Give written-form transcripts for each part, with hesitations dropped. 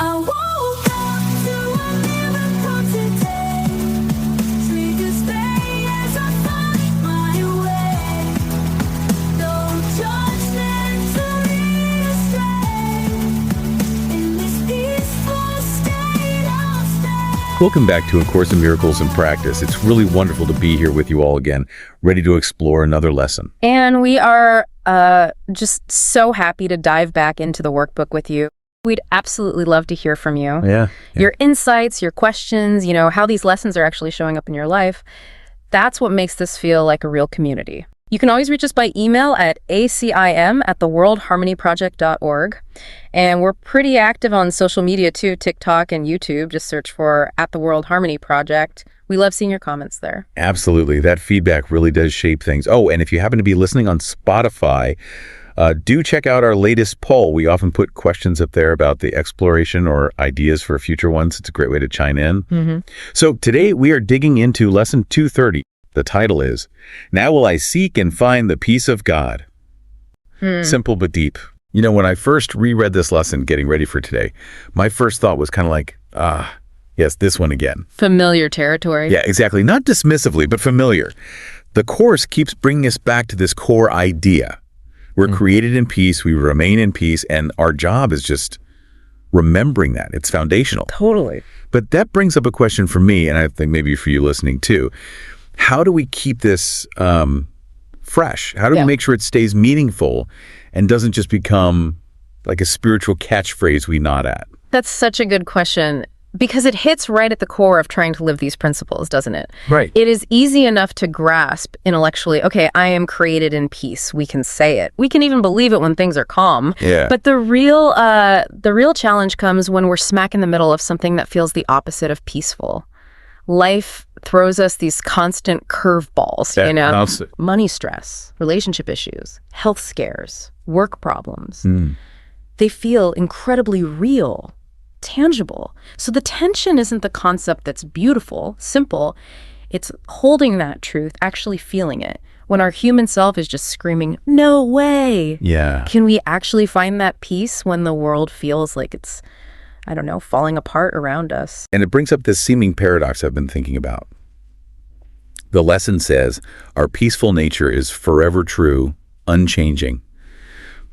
I woke up to a miracle today. Triggers play as I find my way. No judgment to lead astray. In this peaceful state I'll stay. Welcome back to A Course in Miracles in Practice. It's really wonderful to be here with you all again, ready to explore another lesson. And we are just so happy to dive back into the workbook with you. We'd absolutely love to hear from you. Yeah. Your insights, your questions, how these lessons are actually showing up in your life. That's what makes this feel like a real community. You can always reach us by email at acim@theworldharmonyproject.org. And we're pretty active on social media too, TikTok and YouTube. Just search for @theworldharmonyproject. We love seeing your comments there. Absolutely. That feedback really does shape things. Oh, and if you happen to be listening on Spotify, do check out our latest poll. We often put questions up there about the exploration or ideas for future ones. It's a great way to chime in. Mm-hmm. So today we are digging into lesson 230. The title is, Now Will I Seek and Find the Peace of God. Simple but deep. When I first reread this lesson, getting ready for today, my first thought was kind of like, yes, this one again. Familiar territory. Yeah, exactly. Not dismissively, but familiar. The Course keeps bringing us back to this core idea. We're created in peace, we remain in peace, and our job is just remembering that. It's foundational. Totally. But that brings up a question for me, and I think maybe for you listening too. How do we keep this fresh? How do we make sure it stays meaningful and doesn't just become like a spiritual catchphrase we nod at? That's such a good question, because it hits right at the core of trying to live these principles, doesn't it? Right. It is easy enough to grasp intellectually, okay, I am created in peace. We can say it. We can even believe it when things are calm. Yeah. But the real challenge comes when we're smack in the middle of something that feels the opposite of peaceful. Life throws us these constant curveballs, money stress, relationship issues, health scares, work problems. They feel incredibly real, tangible. So the tension isn't the concept that's beautiful, simple. It's holding that truth, actually feeling it. When our human self is just screaming, no way. Yeah. Can we actually find that peace when the world feels like it's, falling apart around us? And it brings up this seeming paradox I've been thinking about. The lesson says our peaceful nature is forever true, unchanging.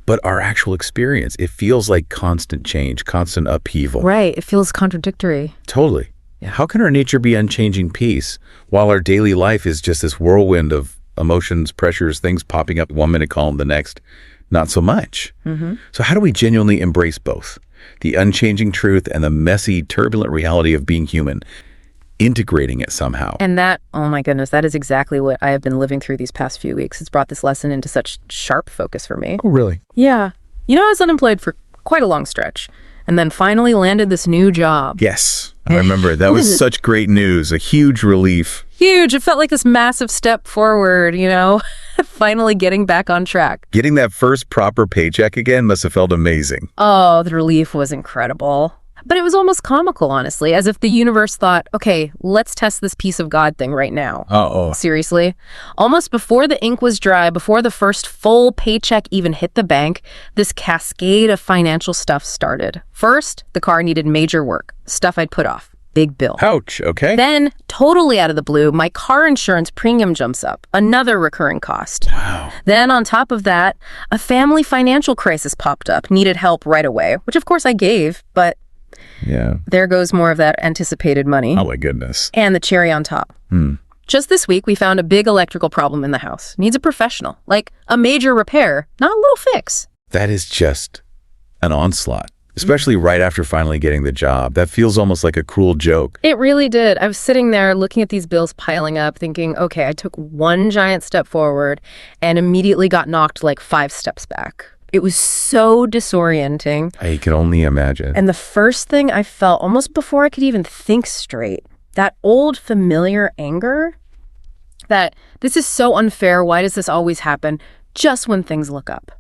But our actual experience, it feels like constant change, constant upheaval. Right. It feels contradictory. Totally. Yeah. How can our nature be unchanging peace while our daily life is just this whirlwind of emotions, pressures, things popping up 1 minute calm, the next not so much? So how do we genuinely embrace both? The unchanging truth and the messy, turbulent reality of being human, integrating it somehow. And that, oh my goodness, that is exactly what I have been living through these past few weeks. It's brought this lesson into such sharp focus for me. Oh, really? Yeah. I was unemployed for quite a long stretch, and then finally landed this new job. Yes, I remember. That was such great news, a huge relief. Huge. It felt like this massive step forward, finally getting back on track. Getting that first proper paycheck again must have felt amazing. Oh, the relief was incredible. But it was almost comical, honestly, as if the universe thought, okay, let's test this peace of God thing right now. Uh-oh. Seriously. Almost before the ink was dry, before the first full paycheck even hit the bank, this cascade of financial stuff started. First, the car needed major work, stuff I'd put off. Big bill. Ouch, okay. Then, totally out of the blue, my car insurance premium jumps up, another recurring cost. Wow. Then, on top of that, a family financial crisis popped up, needed help right away, which of course I gave, but yeah, there goes more of that anticipated money. Oh my goodness. And the cherry on top. Just this week, we found a big electrical problem in the house. Needs a professional, like a major repair, not a little fix. That is just an onslaught. Especially right after finally getting the job. That feels almost like a cruel joke. It really did. I was sitting there looking at these bills piling up, thinking, okay, I took one giant step forward and immediately got knocked like 5 steps back. It was so disorienting. I can only imagine. And the first thing I felt, almost before I could even think straight, that old familiar anger, that this is so unfair, why does this always happen just when things look up,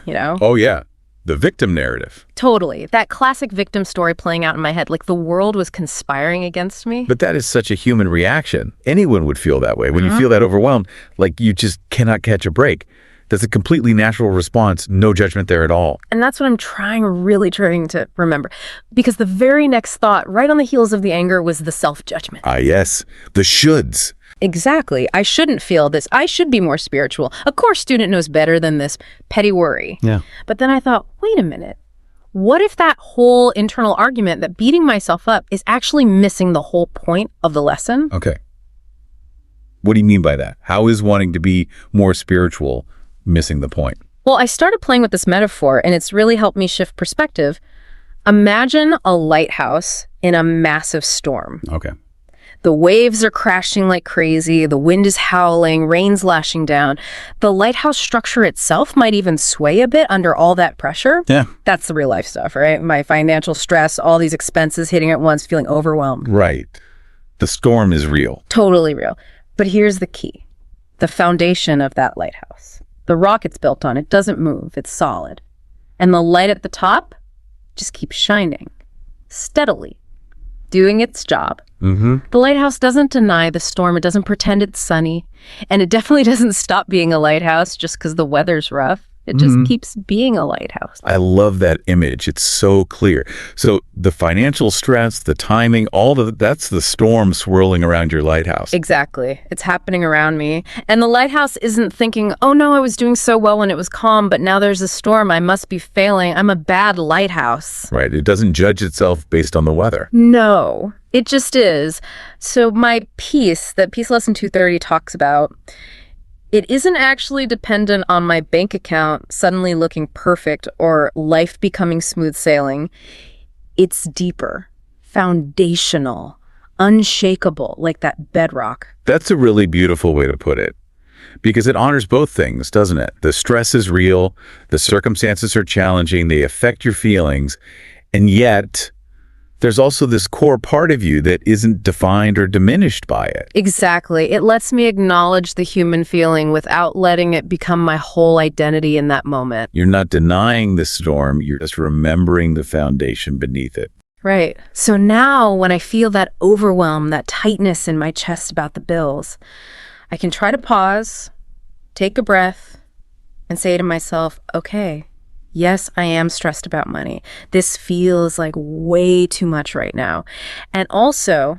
Oh, yeah. The victim narrative. Totally. That classic victim story playing out in my head, like the world was conspiring against me. But that is such a human reaction. Anyone would feel that way. When you feel that overwhelmed, like you just cannot catch a break. That's a completely natural response. No judgment there at all. And that's what I'm really trying to remember. Because the very next thought, right on the heels of the anger, was the self-judgment. Ah, yes. The shoulds. Exactly. I shouldn't feel this. I should be more spiritual. Of course, student knows better than this petty worry. Yeah. But then I thought, wait a minute. What if that whole internal argument that beating myself up is actually missing the whole point of the lesson? Okay. What do you mean by that? How is wanting to be more spiritual missing the point? Well, I started playing with this metaphor, and it's really helped me shift perspective. Imagine a lighthouse in a massive storm. Okay. The waves are crashing like crazy, the wind is howling, rain's lashing down. The lighthouse structure itself might even sway a bit under all that pressure. Yeah. That's the real life stuff, right? My financial stress, all these expenses hitting at once, feeling overwhelmed. Right. The storm is real. Totally real. But here's the key. The foundation of that lighthouse. The rock it's built on, it doesn't move, it's solid. And the light at the top just keeps shining, steadily, doing its job. Mm-hmm. The lighthouse doesn't deny the storm. It doesn't pretend it's sunny. And it definitely doesn't stop being a lighthouse just because the weather's rough. It just keeps being a lighthouse. I love that image. It's so clear. So the financial stress, the timing, that's the storm swirling around your lighthouse. Exactly. It's happening around me. And the lighthouse isn't thinking, oh no, I was doing so well when it was calm, but now there's a storm. I must be failing. I'm a bad lighthouse. Right. It doesn't judge itself based on the weather. No, it just is. So my piece that Peace Lesson 230 talks about, it isn't actually dependent on my bank account suddenly looking perfect or life becoming smooth sailing. It's deeper, foundational, unshakable, like that bedrock. That's a really beautiful way to put it, because it honors both things, doesn't it? The stress is real, the circumstances are challenging, they affect your feelings, and yet there's also this core part of you that isn't defined or diminished by it. Exactly. It lets me acknowledge the human feeling without letting it become my whole identity in that moment. You're not denying the storm, you're just remembering the foundation beneath it. Right. So now when I feel that overwhelm, that tightness in my chest about the bills, I can try to pause, take a breath, and say to myself, okay, yes, I am stressed about money. This feels like way too much right now. And also,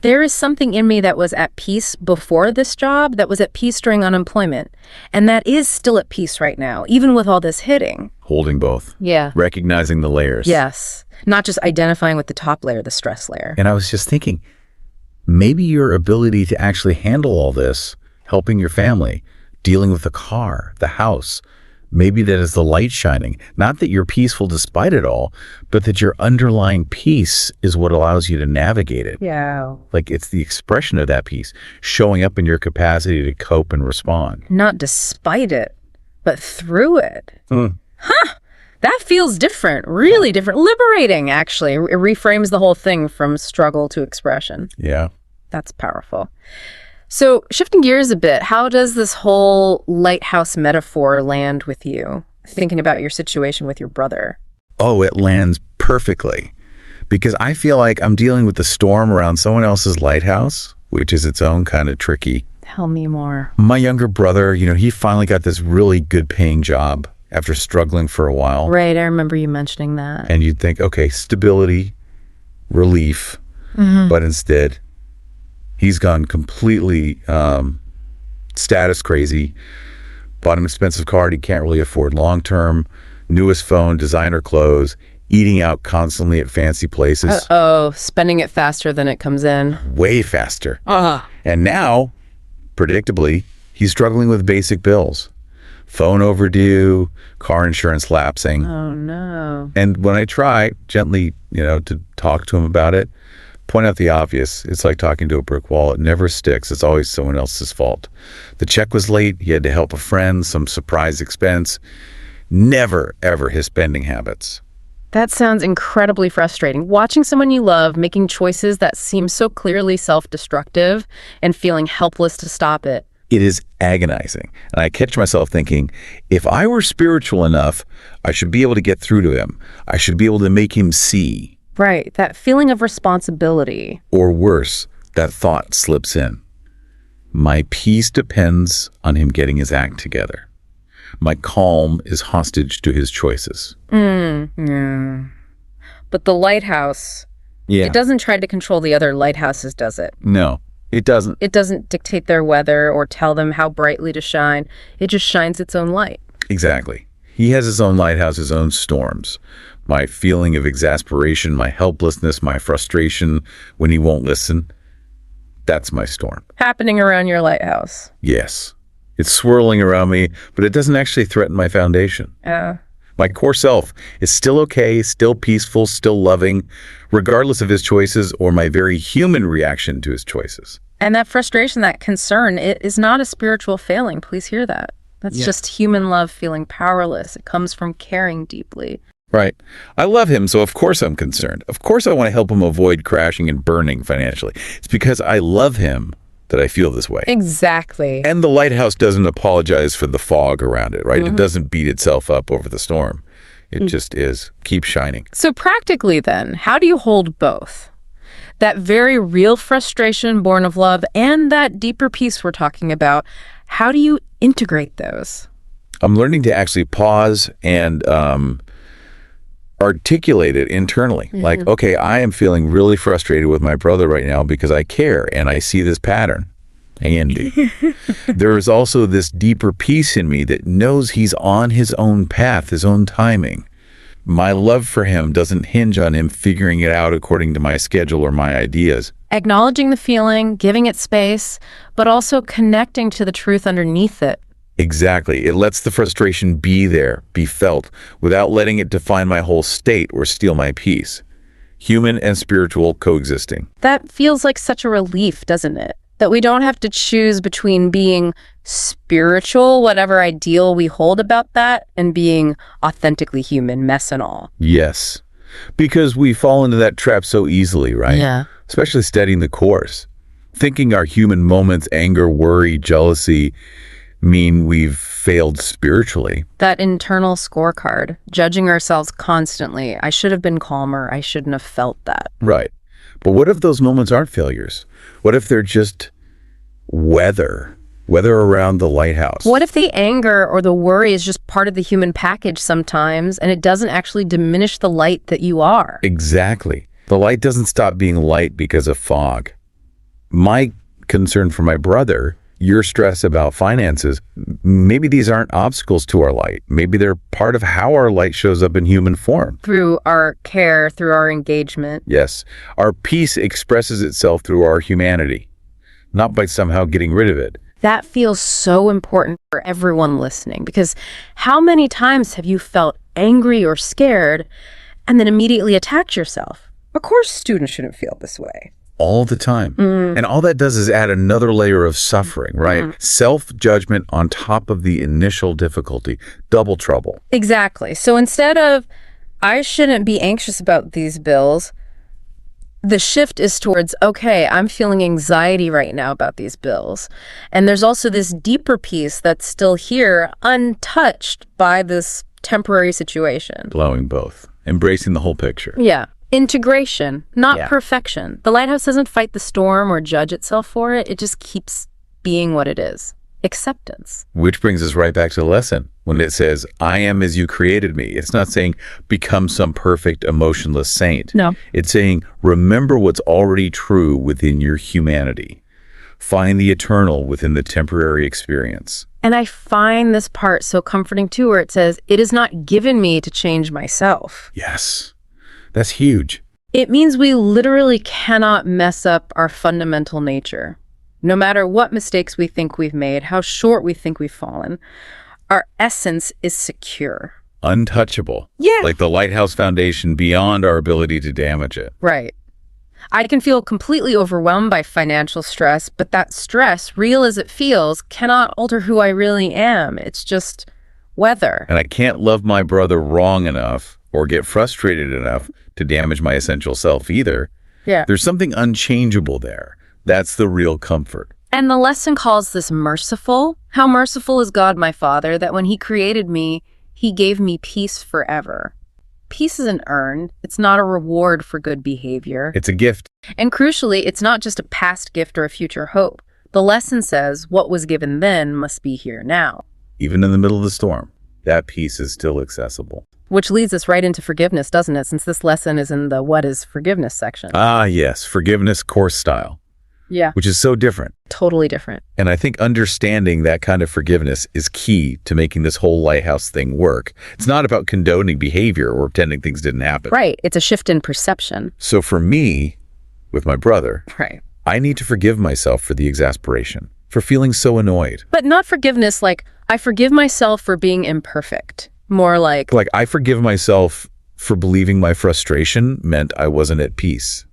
there is something in me that was at peace before this job, that was at peace during unemployment. And that is still at peace right now, even with all this hitting. Holding both. Yeah. Recognizing the layers. Yes. Not just identifying with the top layer, the stress layer. And I was just thinking, maybe your ability to actually handle all this, helping your family, dealing with the car, the house, maybe that is the light shining. Not that you're peaceful despite it all, but that your underlying peace is what allows you to navigate it. Yeah. Like it's the expression of that peace, showing up in your capacity to cope and respond. Not despite it, but through it. Huh. That feels different, really different. Liberating, actually. It reframes the whole thing from struggle to expression. Yeah. That's powerful. So shifting gears a bit, how does this whole lighthouse metaphor land with you? Thinking about your situation with your brother. Oh, it lands perfectly. Because I feel like I'm dealing with the storm around someone else's lighthouse, which is its own kind of tricky. Tell me more. My younger brother, he finally got this really good paying job after struggling for a while. Right, I remember you mentioning that. And you'd think, okay, stability, relief, but instead he's gone completely status crazy, bought an expensive car he can't really afford long-term, newest phone, designer clothes, eating out constantly at fancy places. Uh-oh, spending it faster than it comes in. Way faster. And now, predictably, he's struggling with basic bills. Phone overdue, car insurance lapsing. Oh, no. And when I try gently, to talk to him about it, point out the obvious, it's like talking to a brick wall. It never sticks. It's always someone else's fault. The check was late. He had to help a friend, some surprise expense. Never, ever his spending habits. That sounds incredibly frustrating. Watching someone you love making choices that seem so clearly self-destructive and feeling helpless to stop it. It is agonizing. And I catch myself thinking, if I were spiritual enough, I should be able to get through to him. I should be able to make him see. Right, that feeling of responsibility. Or worse, that thought slips in. My peace depends on him getting his act together. My calm is hostage to his choices. Yeah. But the lighthouse, Yeah. it doesn't try to control the other lighthouses, does it? No, it doesn't. It doesn't dictate their weather or tell them how brightly to shine. It just shines its own light. Exactly. He has his own lighthouse, his own storms. My feeling of exasperation, my helplessness, my frustration when he won't listen, that's my storm. Happening around your lighthouse. Yes. It's swirling around me, but it doesn't actually threaten my foundation. My core self is still okay, still peaceful, still loving, regardless of his choices or my very human reaction to his choices. And that frustration, that concern, it is not a spiritual failing. Please hear that. That's just human love feeling powerless. It comes from caring deeply. Right. I love him, so of course I'm concerned. Of course I want to help him avoid crashing and burning financially. It's because I love him that I feel this way. Exactly. And the lighthouse doesn't apologize for the fog around it, right? It doesn't beat itself up over the storm. It just is. Keep shining. So practically then, how do you hold both? That very real frustration born of love and that deeper peace we're talking about, how do you integrate those? I'm learning to actually pause and articulate it internally. Like, okay, I am feeling really frustrated with my brother right now because I care and I see this pattern. Andy. There is also this deeper peace in me that knows he's on his own path, his own timing. My love for him doesn't hinge on him figuring it out according to my schedule or my ideas. Acknowledging the feeling, giving it space, but also connecting to the truth underneath it. Exactly. It lets the frustration be there, be felt, without letting it define my whole state or steal my peace. Human and spiritual coexisting. That feels like such a relief, doesn't it? That we don't have to choose between being spiritual, whatever ideal we hold about that, and being authentically human, mess and all. Yes. Because we fall into that trap so easily, right? Yeah. Especially studying the course. Thinking our human moments, anger, worry, jealousy, mean we've failed spiritually. That internal scorecard, judging ourselves constantly. I should have been calmer. I shouldn't have felt that. Right. But what if those moments aren't failures? What if they're just weather around the lighthouse? What if the anger or the worry is just part of the human package sometimes, and it doesn't actually diminish the light that you are? Exactly. The light doesn't stop being light because of fog. My concern for my brother, your stress about finances, maybe these aren't obstacles to our light. Maybe they're part of how our light shows up in human form. Through our care, through our engagement. Yes. Our peace expresses itself through our humanity, not by somehow getting rid of it. That feels so important for everyone listening, because how many times have you felt angry or scared and then immediately attacked yourself? Of course, students shouldn't feel this way. All the time. And all that does is add another layer of suffering, right? Self-judgment on top of the initial difficulty. Double trouble. Exactly. So instead of, I shouldn't be anxious about these bills, the shift is towards, okay, I'm feeling anxiety right now about these bills. And there's also this deeper piece that's still here, untouched by this temporary situation. Blowing both. Embracing the whole picture. Yeah. Integration, not perfection. The lighthouse doesn't fight the storm or judge itself for it. It just keeps being what it is. Acceptance. Which brings us right back to the lesson. When it says, I am as you created me, it's not saying become some perfect, emotionless saint. No. It's saying remember what's already true within your humanity. Find the eternal within the temporary experience. And I find this part so comforting too, where it says, it is not given me to change myself. Yes. That's huge. It means we literally cannot mess up our fundamental nature. No matter what mistakes we think we've made, how short we think we've fallen, our essence is secure. Untouchable. Yeah. Like the lighthouse foundation beyond our ability to damage it. Right. I can feel completely overwhelmed by financial stress, but that stress, real as it feels, cannot alter who I really am. It's just weather. And I can't love my brother wrong enough or get frustrated enough to damage my essential self either. Yeah. There's something unchangeable there. That's the real comfort. And the lesson calls this merciful. How merciful is God, my Father, that when he created me, he gave me peace forever. Peace isn't earned. It's not a reward for good behavior. It's a gift. And crucially, it's not just a past gift or a future hope, The lesson says what was given then must be here now. Even in the middle of the storm, that peace is still accessible. Which leads us right into forgiveness, doesn't it? Since this lesson is in the what is forgiveness section. Ah, yes. Forgiveness course style. Yeah. Which is so different. Totally different. And I think understanding that kind of forgiveness is key to making this whole lighthouse thing work. It's not about condoning behavior or pretending things didn't happen. Right. It's a shift in perception. So for me, with my brother, Right. I need to forgive myself for the exasperation, for feeling so annoyed. But not forgiveness like, I forgive myself for being imperfect. More like I forgive myself for believing my frustration meant I wasn't at peace,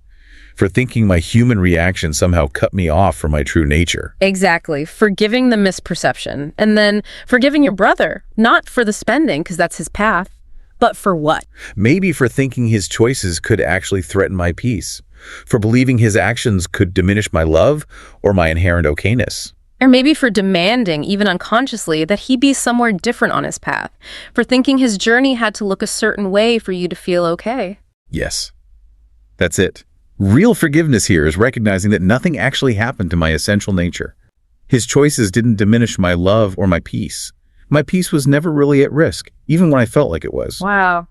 for thinking my human reaction somehow cut me off from my true nature. Exactly. Forgiving the misperception. And then forgiving your brother, not for the spending, because that's his path, but for what? Maybe for thinking his choices could actually threaten my peace, for believing his actions could diminish my love or my inherent okayness. Or maybe for demanding, even unconsciously, that he be somewhere different on his path, for thinking his journey had to look a certain way for you to feel okay. Yes, that's it. Real forgiveness here is recognizing that nothing actually happened to my essential nature. His choices didn't diminish my love or my peace. My peace was never really at risk, even when I felt like it was. Wow.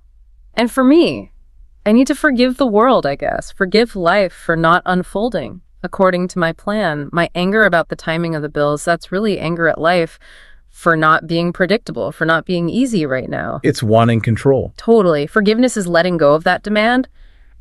And for me, I need to forgive the world, I guess. Forgive life for not unfolding according to my plan. My anger about the timing of the bills, that's really anger at life for not being predictable, for not being easy right now. It's wanting control. Totally. Forgiveness is letting go of that demand.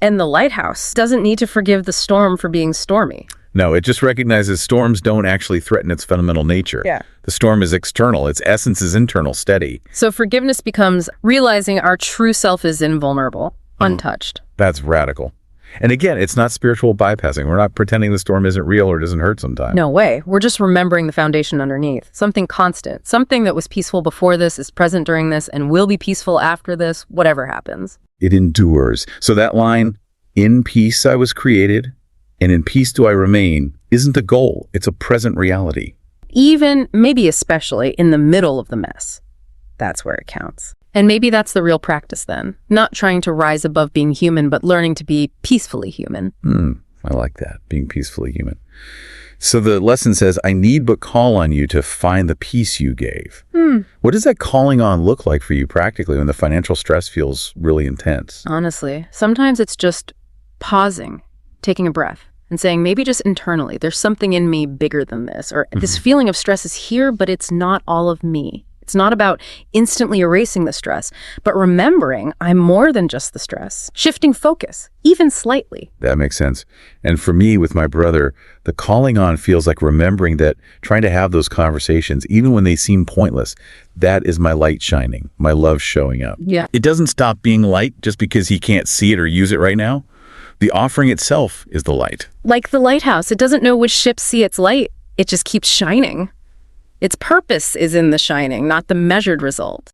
And the lighthouse doesn't need to forgive the storm for being stormy. No, it just recognizes storms don't actually threaten its fundamental nature. Yeah. The storm is external. Its essence is internal, steady. So forgiveness becomes realizing our true self is invulnerable, untouched. That's radical. And again, it's not spiritual bypassing. We're not pretending the storm isn't real or doesn't hurt sometimes. No way. We're just remembering the foundation underneath. Something constant. Something that was peaceful before this, is present during this, and will be peaceful after this, whatever happens. It endures. So that line, in peace I was created, and in peace do I remain, isn't a goal. It's a present reality. Even, maybe especially, in the middle of the mess. That's where it counts. And maybe that's the real practice then. Not trying to rise above being human, but learning to be peacefully human. I like that, being peacefully human. So the lesson says, I need but call on you to find the peace you gave. What does that calling on look like for you practically when the financial stress feels really intense? Honestly, sometimes it's just pausing, taking a breath, and saying maybe just internally, there's something in me bigger than this, or this feeling of stress is here, but it's not all of me. It's not about instantly erasing the stress, but remembering I'm more than just the stress. Shifting focus, even slightly. That makes sense. And for me, with my brother, the calling on feels like remembering that trying to have those conversations, even when they seem pointless, that is my light shining, my love showing up. Yeah. It doesn't stop being light just because he can't see it or use it right now. The offering itself is the light. Like the lighthouse, it doesn't know which ships see its light. It just keeps shining. Its purpose is in the shining, not the measured result.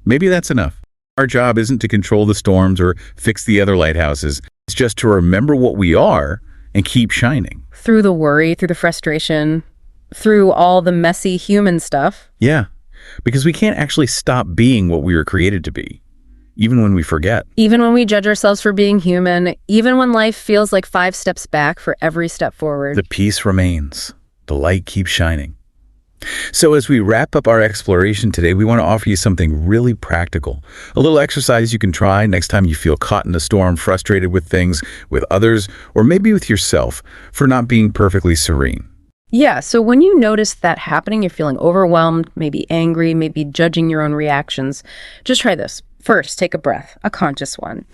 Maybe that's enough. Our job isn't to control the storms or fix the other lighthouses. It's just to remember what we are and keep shining. Through the worry, through the frustration, through all the messy human stuff. Yeah, because we can't actually stop being what we were created to be, even when we forget. Even when we judge ourselves for being human, even when life feels like 5 steps back for every step forward. The peace remains. The light keeps shining. So as we wrap up our exploration today, we want to offer you something really practical. A little exercise you can try next time you feel caught in a storm, frustrated with things, with others, or maybe with yourself for not being perfectly serene. Yeah, so when you notice that happening, you're feeling overwhelmed, maybe angry, maybe judging your own reactions, just try this. First, take a breath, a conscious one,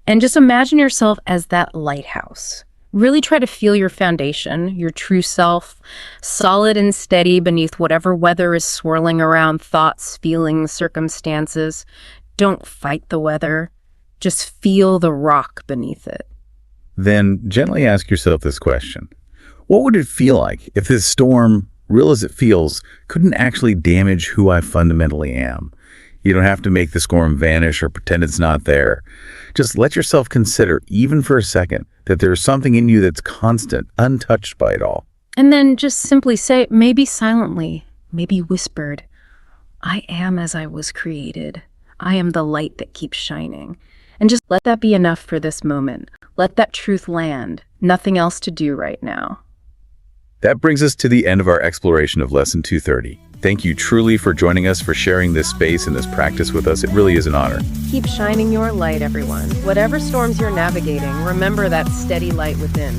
and just imagine yourself as that lighthouse. Really try to feel your foundation, your true self, solid and steady beneath whatever weather is swirling around, thoughts, feelings, circumstances. Don't fight the weather. Just feel the rock beneath it. Then gently ask yourself this question. What would it feel like if this storm, real as it feels, couldn't actually damage who I fundamentally am? You don't have to make the storm vanish or pretend it's not there. Just let yourself consider, even for a second, that there's something in you that's constant, untouched by it all. And then just simply say, maybe silently, maybe whispered, I am as I was created. I am the light that keeps shining. And just let that be enough for this moment. Let that truth land. Nothing else to do right now. That brings us to the end of our exploration of Lesson 230. Thank you truly for joining us, for sharing this space and this practice with us. It really is an honor. Keep shining your light, everyone. Whatever storms you're navigating, remember that steady light within.